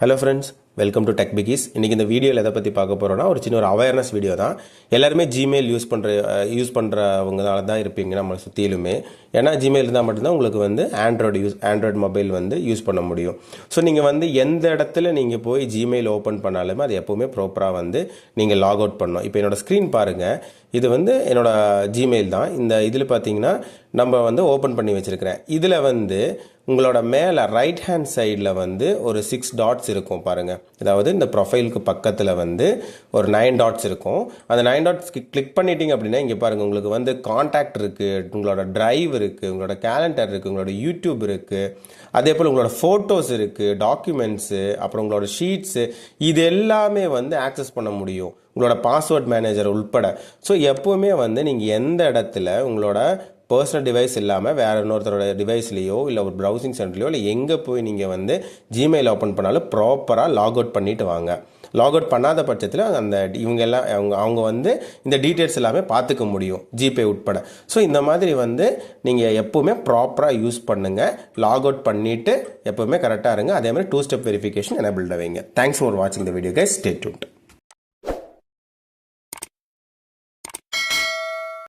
Hello friends, welcome to Tech Biggies. இன்னைக்கு இந்த வீடியோவில் எதை பற்றி பார்க்க போகிறோன்னா ஒரு அவேர்னஸ் வீடியோ தான். எல்லாருமே ஜிமெயில் யூஸ் பண்ணுறவங்க தான் இருப்பீங்க நம்ம சுற்றிலுமே. ஏன்னா ஜிமெயில் இருந்தால் மட்டும்தான் உங்களுக்கு ஆண்ட்ராய்டு மொபைல் யூஸ் பண்ண முடியும். ஸோ நீங்கள் எந்த இடத்துல நீங்கள் போய் ஜிமெயில் ஓப்பன் பண்ணாலுமே அது எப்போவுமே ப்ராப்பராக நீங்கள் லாக் அவுட் பண்ணணும். இப்போ என்னோடய ஸ்க்ரீன் பாருங்கள், இது என்னோட ஜிமெயில் தான். இந்த இதில் பார்த்தீங்கன்னா நம்ம ஓப்பன் பண்ணி வச்சுருக்கிறேன். இதில் உங்களோட மேலே ரைட் ஹேண்ட் சைடில் ஒரு 6 டாட்ஸ் இருக்கும் பாருங்கள். அதாவது இந்த ப்ரொஃபைலுக்கு பக்கத்தில் ஒரு 9 டாட்ஸ் இருக்கும். அந்த 9 டாட்ஸ் கிளிக் பண்ணிட்டீங்க அப்படின்னா இங்கே பாருங்கள், உங்களுக்கு காண்டாக்ட் இருக்குது, உங்களோட டிரைவ் இருக்குது, உங்களோட கேலண்டர் இருக்குது, உங்களோட யூடியூப் இருக்குது, அதே போல் உங்களோட ஃபோட்டோஸ் இருக்குது, டாக்குமெண்ட்ஸு, அப்புறம் உங்களோட ஷீட்ஸு, இது எல்லாமே ஆக்சஸ் பண்ண முடியும், உங்களோட பாஸ்வேர்ட் மேனேஜர் உட்பட. ஸோ எப்போவுமே நீங்கள் எந்த இடத்துல உங்களோட பர்சனல் டிவைஸ் இல்லாமல் வேறு இன்னொருத்தரோட டிவைஸ்லேயோ இல்லை ஒரு ப்ரௌசிங் சென்டர்லையோ இல்லை எங்கே போய் நீங்கள் ஜிமெயில் ஓப்பன் பண்ணாலும் ப்ராப்பராக லாக் அவுட் பண்ணிவிட்டு வாங்க. லாக் அவுட் பண்ணாத பட்சத்தில் அந்த இவங்க எல்லாம் அவங்க இந்த டீட்டெயில்ஸ் எல்லாமே பார்த்துக்க முடியும், ஜிபே உட்பட. ஸோ இந்த மாதிரி நீங்கள் எப்போவுமே ப்ராப்பராக யூஸ் பண்ணுங்கள். லாக் அவுட் பண்ணிவிட்டு எப்போவுமே கரெக்டாக இருங்க. அதே மாதிரி 2 ஸ்டெப் வெரிஃபிகேஷன் எனேபிள்ட வைங்க. தேங்க்ஸ் ஃபார் வாட்சிங் the video guys. Stay tuned.